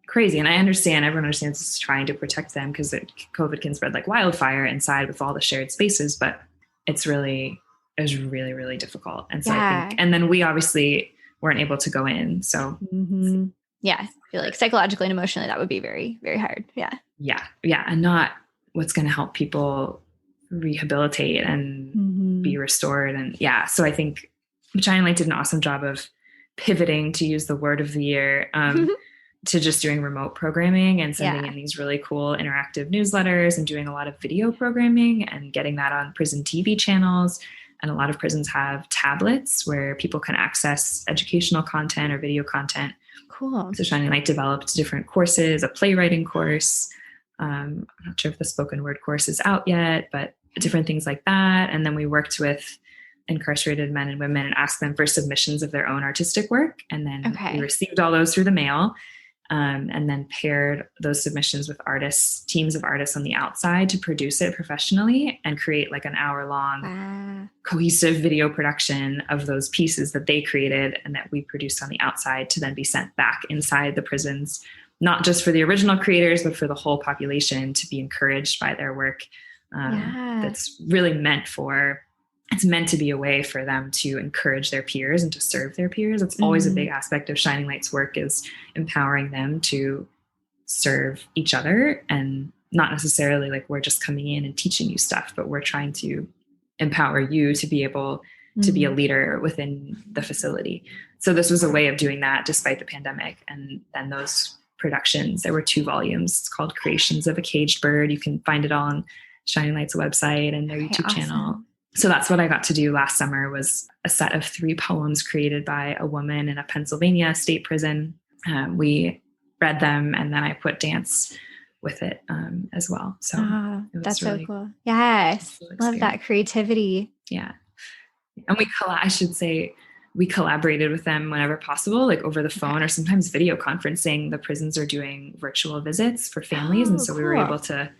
crazy. And everyone understands it's trying to protect them because COVID can spread like wildfire inside with all the shared spaces, but it was really, really difficult. And so I think, and then we obviously weren't able to go in. So I feel like psychologically and emotionally, that would be very, very hard. Yeah. And not what's going to help people rehabilitate and be restored. And so I think Shining Light did an awesome job of pivoting, to use the word of the year, to just doing remote programming and sending in these really cool interactive newsletters and doing a lot of video programming and getting that on prison TV channels. And a lot of prisons have tablets where people can access educational content or video content. Cool. So Shining Light developed different courses, a playwriting course. I'm not sure if the spoken word course is out yet, but different things like that. And then we worked with incarcerated men and women and asked them for submissions of their own artistic work. And then we received all those through the mail. And then paired those submissions with teams of artists on the outside to produce it professionally and create an hour-long cohesive video production of those pieces that they created and that we produced on the outside to then be sent back inside the prisons, not just for the original creators, but for the whole population to be encouraged by their work. That's really meant to be a way for them to encourage their peers and to serve their peers. It's always a big aspect of Shining Light's work, is empowering them to serve each other, and not necessarily we're just coming in and teaching you stuff, but we're trying to empower you to be able to be a leader within the facility. So this was a way of doing that despite the pandemic. And then those productions, there were 2 volumes. It's called Creations of a Caged Bird. You can find it all on Shining Light's website and their YouTube channel. So that's what I got to do last summer, was a set of 3 poems created by a woman in a Pennsylvania state prison. We read them, and then I put dance with it as well. So that's really, so cool. Yes. Love that creativity. Yeah. And we collaborated with them whenever possible, over the phone or sometimes video conferencing. The prisons are doing virtual visits for families. And so we were able to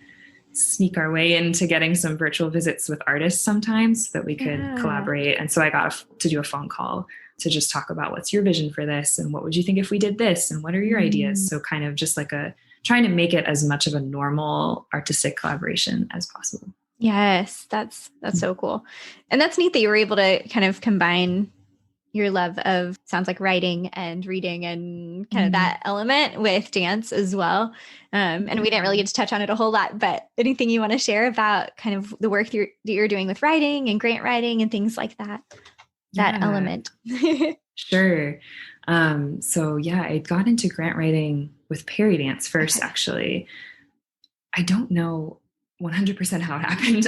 sneak our way into getting some virtual visits with artists sometimes so that we could collaborate. And so I got to do a phone call to just talk about, what's your vision for this? And what would you think if we did this? And what are your ideas? So kind of just trying to make it as much of a normal artistic collaboration as possible. Yes. That's so cool. And that's neat that you were able to kind of combine your love of, sounds like, writing and reading and kind of that element with dance as well. And we didn't really get to touch on it a whole lot, but anything you want to share about kind of the work that you're doing with writing and grant writing and things like that, that element? Sure. So yeah, I got into grant writing with Peridance first, actually. I don't know 100% how it happened.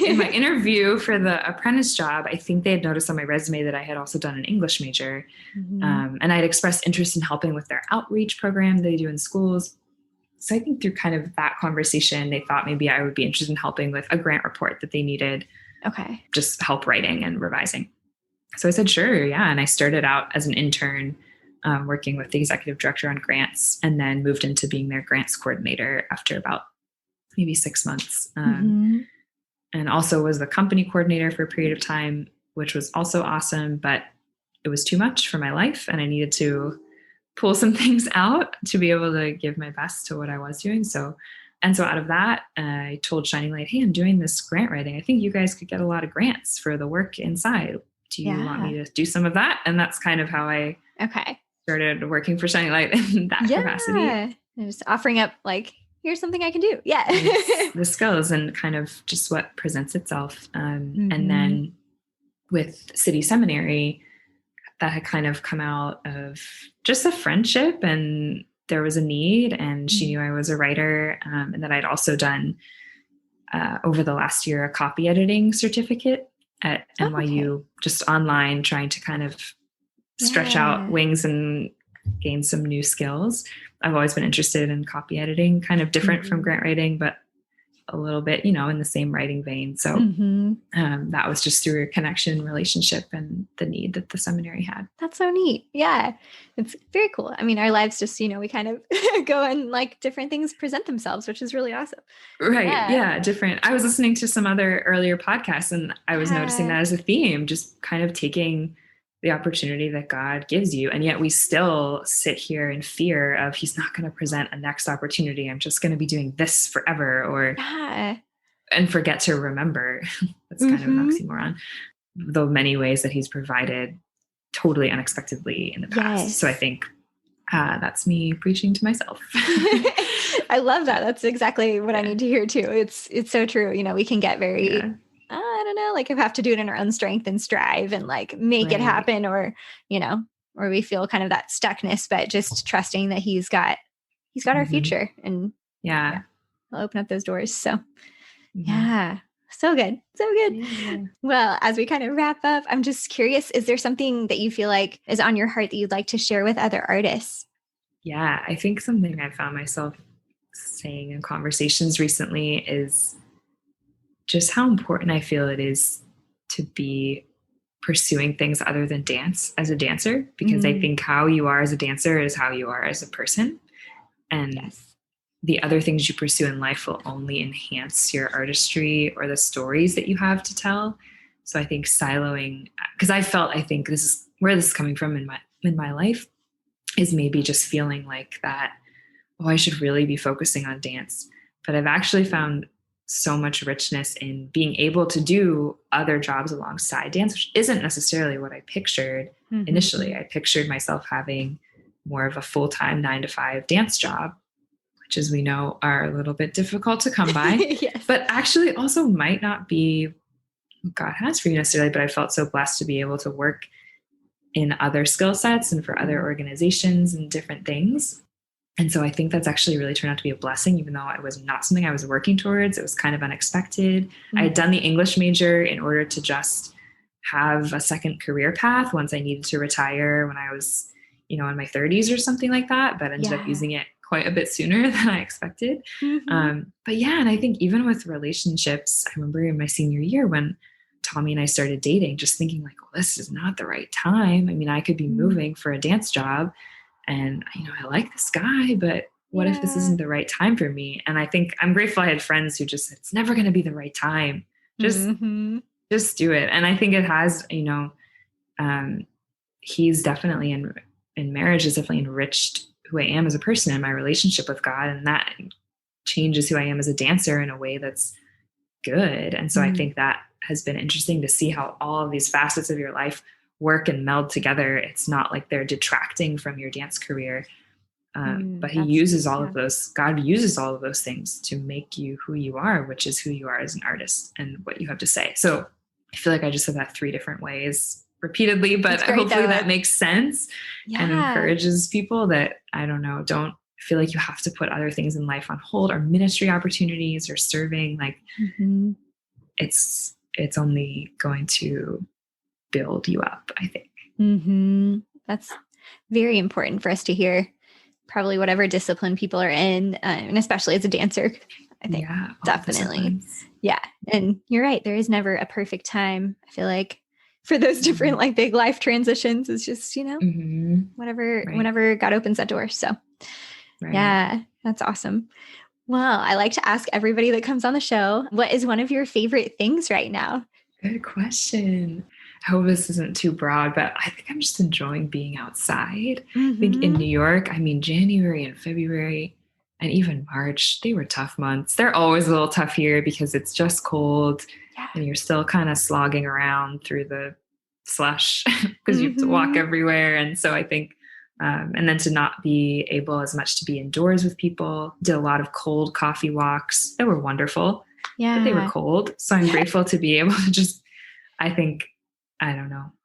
In my interview for the apprentice job, I think they had noticed on my resume that I had also done an English major. And I had expressed interest in helping with their outreach program they do in schools. So I think through kind of that conversation, they thought maybe I would be interested in helping with a grant report that they needed. Okay. Just help writing and revising. So I said, sure. Yeah. And I started out as an intern working with the executive director on grants, and then moved into being their grants coordinator after about maybe 6 months. And also was the company coordinator for a period of time, which was also awesome, but it was too much for my life. And I needed to pull some things out to be able to give my best to what I was doing. So out of that, I told Shining Light, hey, I'm doing this grant writing. I think you guys could get a lot of grants for the work inside. Do you want me to do some of that? And that's kind of how I started working for Shining Light in that capacity. And just offering up, like, here's something I can do. The skills and kind of just what presents itself. And then with City Seminary, that had kind of come out of just a friendship, and there was a need, and she knew I was a writer, and that I'd also done over the last year a copy editing certificate at NYU, just online, trying to kind of stretch out wings and gain some new skills. I've always been interested in copy editing, kind of different from grant writing, but a little bit, in the same writing vein. So that was just through a connection, relationship, and the need that the seminary had. That's so neat. Yeah. It's very cool. I mean, our lives just, we kind of go and like different things present themselves, which is really awesome. Right. Yeah. Different. I was listening to some other earlier podcasts, and I was noticing that as a theme, just kind of taking the opportunity that God gives you. And yet we still sit here in fear of, he's not going to present a next opportunity. I'm just going to be doing this forever, or, and forget to remember. That's kind of an oxymoron, the many ways that he's provided totally unexpectedly in the past. So I think that's me preaching to myself. I love that. That's exactly what I need to hear too. It's so true. We can get very, I don't know, like, if we have to do it in our own strength and strive and like make it happen, or, or we feel kind of that stuckness, but just trusting that he's got our future, and he'll open up those doors. So so good. So good. Yeah. Well, as we kind of wrap up, I'm just curious, is there something that you feel like is on your heart that you'd like to share with other artists? Yeah, I think something I found myself saying in conversations recently is just how important I feel it is to be pursuing things other than dance as a dancer, because I think how you are as a dancer is how you are as a person. And the other things you pursue in life will only enhance your artistry or the stories that you have to tell. So I think siloing, because I think this is where this is coming from in my life, is maybe just feeling like that, I should really be focusing on dance. But I've actually found so much richness in being able to do other jobs alongside dance, which isn't necessarily what I pictured initially. I pictured myself having more of a full-time 9-to-5 dance job, which, as we know, are a little bit difficult to come by, but actually also might not be what God has for you necessarily. But I felt so blessed to be able to work in other skill sets and for other organizations and different things. And so I think that's actually really turned out to be a blessing, even though it was not something I was working towards. It was kind of unexpected. I had done the English major in order to just have a second career path once I needed to retire when I was, in my 30s or something like that, but ended up using it quite a bit sooner than I expected. But and I think even with relationships, I remember in my senior year when Tommy and I started dating, just thinking like, well, this is not the right time. I mean, I could be moving for a dance job, and, I like this guy, but what if this isn't the right time for me? And I think I'm grateful I had friends who just said, it's never going to be the right time. Just do it. And I think it has, he's definitely in marriage has definitely enriched who I am as a person and my relationship with God. And that changes who I am as a dancer in a way that's good. And so I think that has been interesting to see how all of these facets of your life work and meld together. It's not like they're detracting from your dance career. But he uses all of those, God uses all of those things to make you who you are, which is who you are as an artist and what you have to say. So I feel like I just said that 3 different ways repeatedly, but hopefully that makes sense and encourages people that, I don't know, don't feel like you have to put other things in life on hold, or ministry opportunities or serving. Like it's only going to build you up, I think. That's very important for us to hear. Probably whatever discipline people are in, and especially as a dancer, I think definitely. Yeah. And you're right. There is never a perfect time. I feel like for those different like big life transitions, it's just, whenever God opens that door. So yeah, that's awesome. Well, I like to ask everybody that comes on the show, what is one of your favorite things right now? Good question. I hope this isn't too broad, but I think I'm just enjoying being outside. I think in New York, January and February and even March, they were tough months. They're always a little tough here because it's just cold and you're still kind of slogging around through the slush because you have to walk everywhere. And so I think, and then to not be able as much to be indoors with people, did a lot of cold coffee walks. They were wonderful, but they were cold. So I'm grateful to be able to just,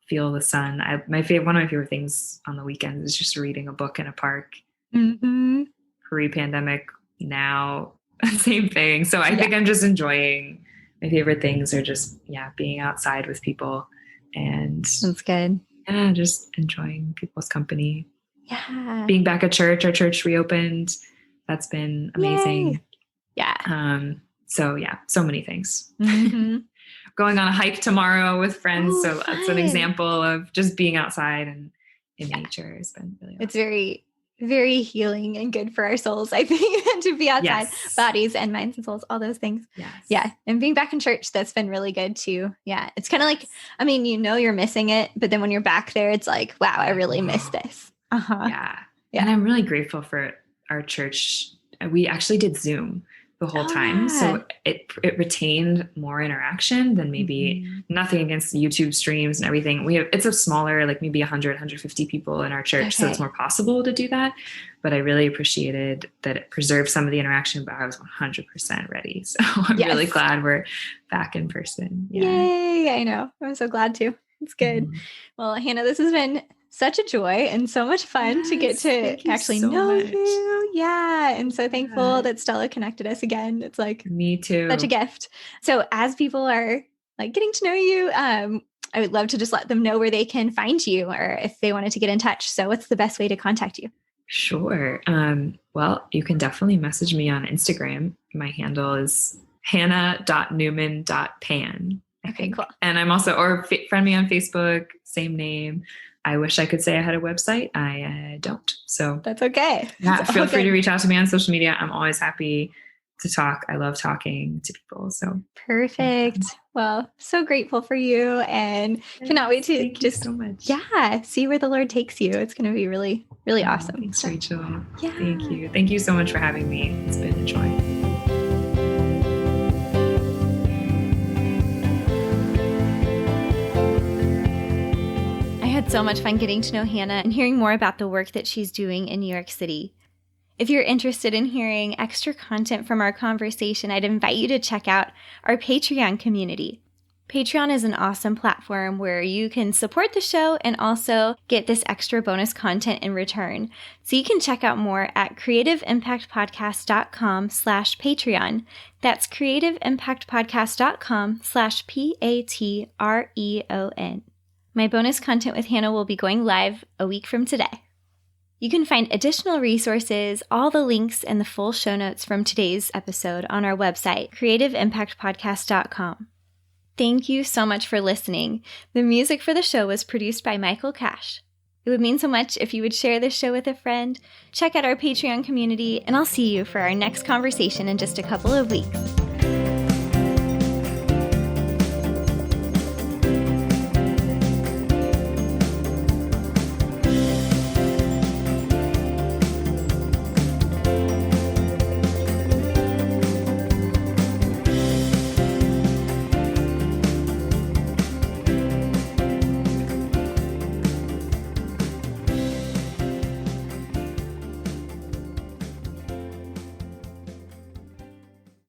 feel the sun. One of my favorite things on the weekends is just reading a book in a park. Pre-pandemic, now, same thing. So I think I'm just enjoying, my favorite things are just, being outside with people and that's good. Yeah, just enjoying people's company. Yeah. Being back at church, our church reopened. That's been amazing. Yay. Yeah. So many things. Going on a hike tomorrow with friends. So that's an example of just being outside and in nature has been really awesome. It's very, very healing and good for our souls, I think, to be outside, bodies and minds and souls, all those things. Yes. Yeah. And being back in church, that's been really good too. Yeah. It's kind of like, you're missing it, but then when you're back there, it's like, wow, I really miss this. Yeah. And I'm really grateful for our church. We actually did Zoom the whole time. So it retained more interaction than maybe nothing against the YouTube streams and everything. It's a smaller, like maybe 100, 150 people in our church. So it's more possible to do that. But I really appreciated that it preserved some of the interaction, but I was 100% ready. So I'm really glad we're back in person. Yeah. Yay. I know. I'm so glad too. It's good. Well, Hannah, this has been such a joy and so much fun to get to actually know you. Yeah. And so thankful that Stella connected us again. It's like me too. Such a gift. So as people are like getting to know you, I would love to just let them know where they can find you or if they wanted to get in touch. So what's the best way to contact you? Sure. Well, you can definitely message me on Instagram. My handle is hannah.newman.pan. Okay, cool. And I'm also, or friend me on Facebook, same name. I wish I could say I had a website. I don't. So that's okay. Feel free to reach out to me on social media. I'm always happy to talk. I love talking to people. So perfect. Well, so grateful for you and cannot wait to just so much. See where the Lord takes you. It's going to be really, really awesome. Thanks, Rachel. Yeah. Thank you. Thank you so much for having me. It's been a joy. So much fun getting to know Hannah and hearing more about the work that she's doing in New York City. If you're interested in hearing extra content from our conversation, I'd invite you to check out our Patreon community. Patreon is an awesome platform where you can support the show and also get this extra bonus content in return. So you can check out more at creativeimpactpodcast.com/Patreon. That's creativeimpactpodcast.com/Patreon. My bonus content with Hannah will be going live a week from today. You can find additional resources, all the links, and the full show notes from today's episode on our website, creativeimpactpodcast.com. Thank you so much for listening. The music for the show was produced by Michael Cash. It would mean so much if you would share this show with a friend. Check out our Patreon community, and I'll see you for our next conversation in just a couple of weeks.